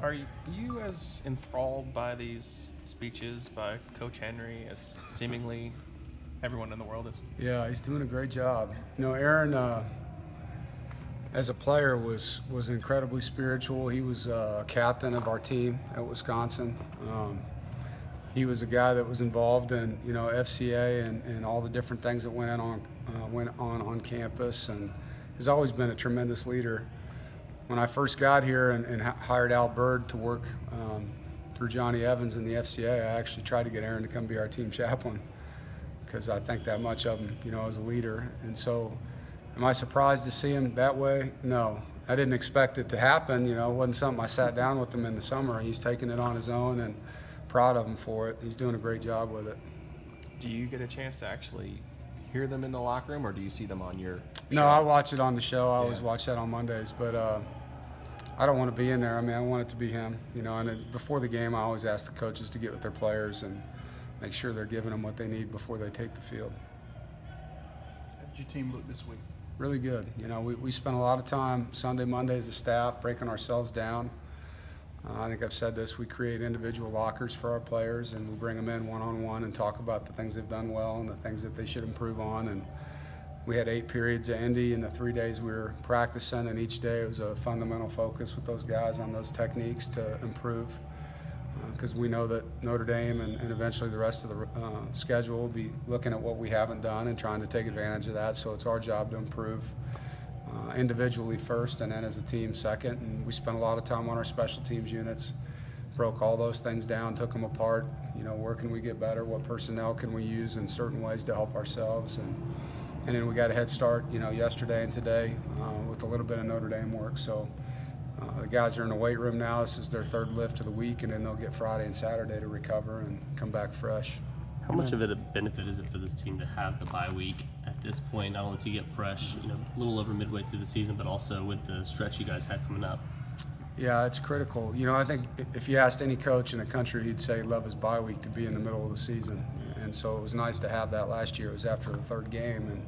Are you as enthralled by these speeches by Coach Henry as seemingly everyone in the world is? Yeah, he's doing a great job. Aaron, as a player, was incredibly spiritual. He was a captain of our team at Wisconsin. He was a guy that was involved in FCA and all the different things that went on campus, and has always been a tremendous leader. When I first got here and hired Al Bird to work through Johnny Evans in the FCA, I actually tried to get Aaron to come be our team chaplain because I think that much of him, as a leader. And so, am I surprised to see him that way? No. I didn't expect it to happen. It wasn't something I sat down with him in the summer. He's taken it on his own, and proud of him for it. He's doing a great job with it. Do you get a chance to actually hear them in the locker room, or do you see them on your show? No, I watch it on the show. I always watch that on Mondays, but I don't want to be in there. I want it to be him. And before the game, I always ask the coaches to get with their players and make sure they're giving them what they need before they take the field. How did your team look this week? Really good. We spent a lot of time Sunday, Monday as a staff breaking ourselves down. I think I've said this, we create individual lockers for our players, and we bring them in one-on-one and talk about the things they've done well and the things that they should improve on. And we had 8 periods at Indy in the 3 days we were practicing, and each day it was a fundamental focus with those guys on those techniques to improve. Because we know that Notre Dame and eventually the rest of the schedule will be looking at what we haven't done and trying to take advantage of that. So it's our job to improve individually first and then as a team second. And we spent a lot of time on our special teams units, broke all those things down, took them apart. Where can we get better? What personnel can we use in certain ways to help ourselves? And then we got a head start, yesterday and today with a little bit of Notre Dame work. So the guys are in the weight room now. This is their 3rd lift of the week, and then they'll get Friday and Saturday to recover and come back fresh. How much of a benefit is it for this team to have the bye week at this point, not only to get fresh, a little over midway through the season, but also with the stretch you guys have coming up? Yeah, it's critical. I think if you asked any coach in the country, he'd say love his bye week to be in the middle of the season. And so it was nice to have that last year. It was after the 3rd game, and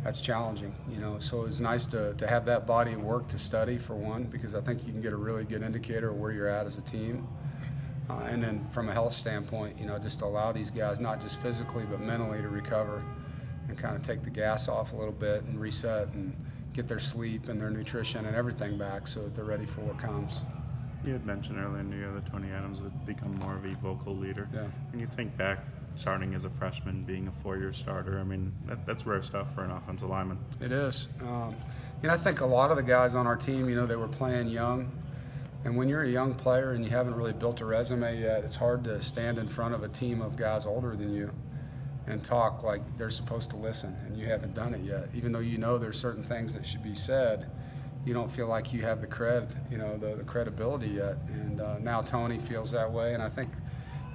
that's challenging, So it was nice to have that body of work to study, for one, because I think you can get a really good indicator of where you're at as a team. And then from a health standpoint, just to allow these guys, not just physically but mentally, to recover and kind of take the gas off a little bit and reset and get their sleep and their nutrition and everything back so that they're ready for what comes. You had mentioned earlier in the year that Tony Adams would become more of a vocal leader. Yeah. When you think back, starting as a freshman, being a 4-year starter, that's rare stuff for an offensive lineman. It is. I think a lot of the guys on our team, they were playing young. And when you're a young player and you haven't really built a resume yet, it's hard to stand in front of a team of guys older than you and talk like they're supposed to listen, and you haven't done it yet. Even though there's certain things that should be said, you don't feel like you have the the credibility yet. And now Tony feels that way, and I think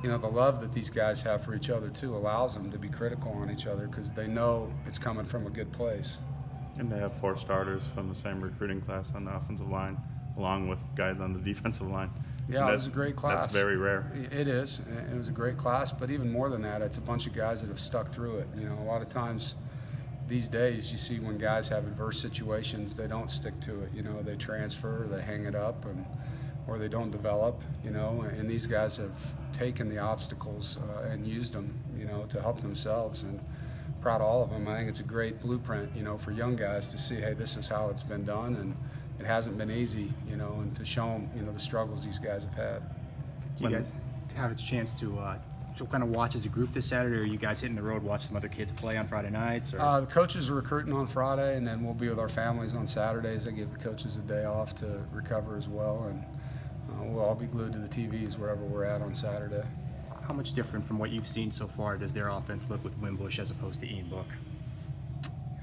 the love that these guys have for each other too allows them to be critical on each other because they know it's coming from a good place. And they have 4 starters from the same recruiting class on the offensive line, along with guys on the defensive line. Yeah, it was a great class. That's very rare. It is. It was a great class, but even more than that, it's a bunch of guys that have stuck through it. A lot of times these days you see when guys have adverse situations, they don't stick to it. They transfer, they hang it up, or they don't develop, and these guys have taken the obstacles and used them, to help themselves. And proud of all of them. I think it's a great blueprint, for young guys to see, hey, this is how it's been done, and it hasn't been easy, and to show them, the struggles these guys have had. Do you guys have a chance to kind of watch as a group this Saturday, or are you guys hitting the road, watch some other kids play on Friday nights? Or? The coaches are recruiting on Friday, and then we'll be with our families on Saturdays. I give the coaches a day off to recover as well, and we'll all be glued to the TVs wherever we're at on Saturday. How much different from what you've seen so far does their offense look with Wimbush as opposed to Ian Book?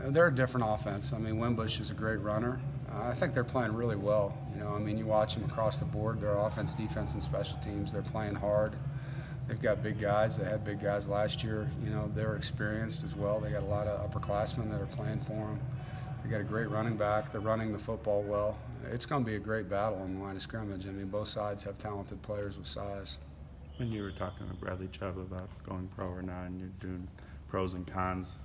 They're a different offense. Wimbush is a great runner. I think they're playing really well. You watch them across the board. Their offense, defense, and special teams, they're playing hard. They've got big guys. They had big guys last year. They're experienced as well. They got a lot of upperclassmen that are playing for them. They got a great running back. They're running the football well. It's going to be a great battle on the line of scrimmage. Both sides have talented players with size. When you were talking with Bradley Chubb about going pro or not, and you're doing pros and cons,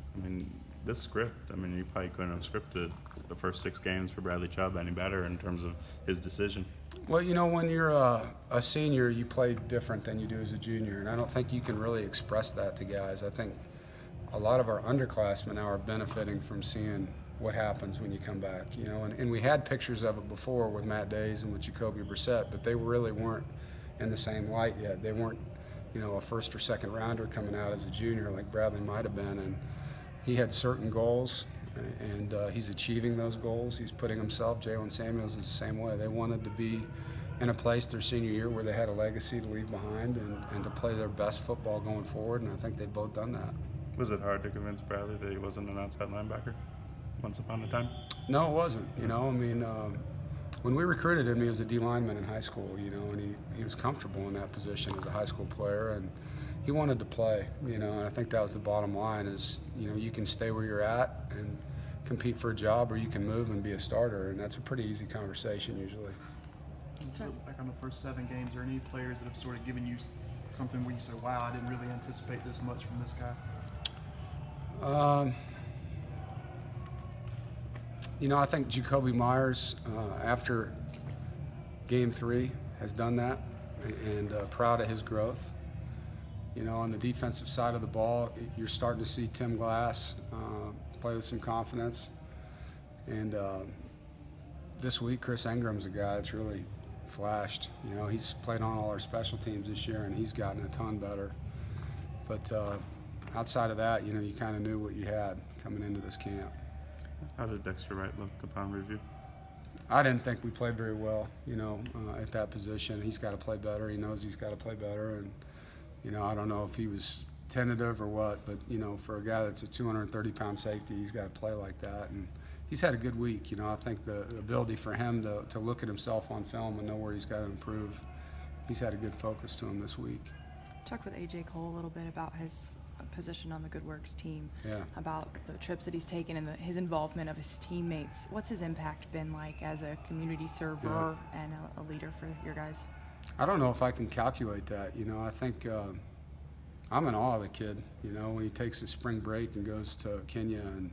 this script, I mean, you probably couldn't have scripted the first 6 games for Bradley Chubb any better in terms of his decision. Well, you know, when you're a senior, you play different than you do as a junior, and I don't think you can really express that to guys. I think a lot of our underclassmen now are benefiting from seeing what happens when you come back, you know, and we had pictures of it before with Matt Days and with Jacoby Brissett, but they really weren't in the same light yet. They weren't, you know, a first or second rounder coming out as a junior like Bradley might have been, and he had certain goals, and he's achieving those goals. He's putting himself, Jalen Samuels is the same way. They wanted to be in a place their senior year where they had a legacy to leave behind and to play their best football going forward, and I think they've both done that. Was it hard to convince Bradley that he wasn't an outside linebacker once upon a time? No, it wasn't. You know, I mean, when we recruited him, he was a D lineman in high school, you know, and he was comfortable in that position as a high school player, and he wanted to play, you know, and I think that was the bottom line is, you know, you can stay where you're at and compete for a job, or you can move and be a starter, and that's a pretty easy conversation usually. Back on the first 7 games, are there any players that have sort of given you something where you say, wow, I didn't really anticipate this much from this guy? You know, I think Jacoby Myers, after Game 3, has done that, and proud of his growth. You know, on the defensive side of the ball, you're starting to see Tim Glass play with some confidence. And this week, Chris Ingram's a guy that's really flashed. You know, he's played on all our special teams this year, and he's gotten a ton better. But outside of that, you know, you kind of knew what you had coming into this camp. How did Dexter Wright look upon review? I didn't think we played very well, you know, at that position. He's got to play better. He knows he's got to play better. And, you know, I don't know if he was tentative or what, but, you know, for a guy that's a 230-pound safety, he's got to play like that. And he's had a good week. You know, I think the ability for him to look at himself on film and know where he's got to improve, he's had a good focus to him this week. Talked with A.J. Cole a little bit about his position on the Good Works team, about the trips that he's taken and his involvement of his teammates. What's his impact been like as a community server and a leader for your guys? I don't know if I can calculate that. You know, I think I'm in awe of the kid. You know, when he takes his spring break and goes to Kenya, and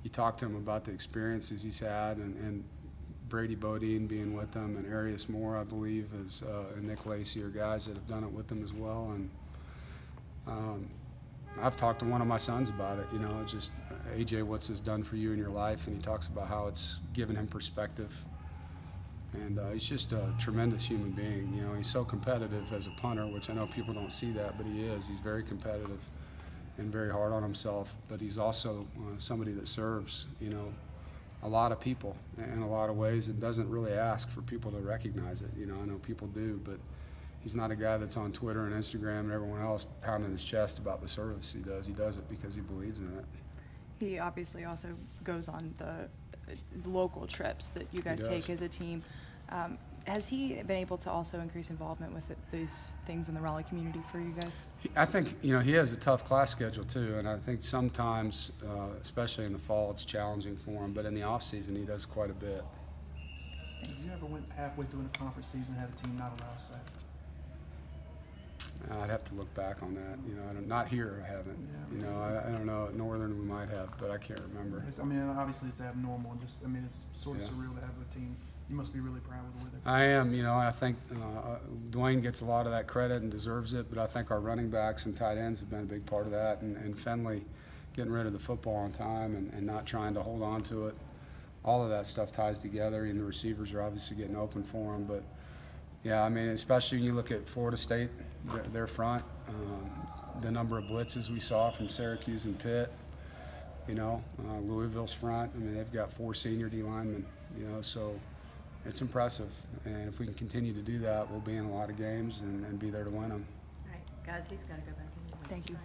you talk to him about the experiences he's had, and Brady Bodine being with them, and Arius Moore, I believe, and Nick Lacey are guys that have done it with them as well. And I've talked to one of my sons about it. You know, it's just, AJ, what's this done for you in your life? And he talks about how it's given him perspective. And he's just a tremendous human being. You know, he's so competitive as a punter, which I know people don't see that, but he is. He's very competitive and very hard on himself. But he's also somebody that serves, you know, a lot of people in a lot of ways and doesn't really ask for people to recognize it. You know, I know people do, but he's not a guy that's on Twitter and Instagram and everyone else pounding his chest about the service he does. He does it because he believes in it. He obviously also goes on the local trips that you guys take as a team. Has he been able to also increase involvement with these things in the Raleigh community for you guys? I think, you know, he has a tough class schedule too, and I think sometimes, especially in the fall, it's challenging for him. But in the off season, he does quite a bit. Have you ever went halfway through a conference season and had a team not allow a sack? I'd have to look back on that. You know, not here, I haven't. Yeah, you know, I don't know. At Northern, we might have, but I can't remember. I mean, obviously it's abnormal, and just, I mean, it's sort of surreal to have a team. You must be really proud with it. I am. You know, I think Dwayne gets a lot of that credit and deserves it, but I think our running backs and tight ends have been a big part of that, and Finley getting rid of the football on time and not trying to hold on to it. All of that stuff ties together, and the receivers are obviously getting open for him. But, yeah, I mean, especially when you look at Florida State, their front, the number of blitzes we saw from Syracuse and Pitt, you know, Louisville's front. I mean, they've got 4 senior D linemen, you know, so it's impressive. And if we can continue to do that, we'll be in a lot of games and be there to win them. All right, guys, he's got to go back in. Thank you.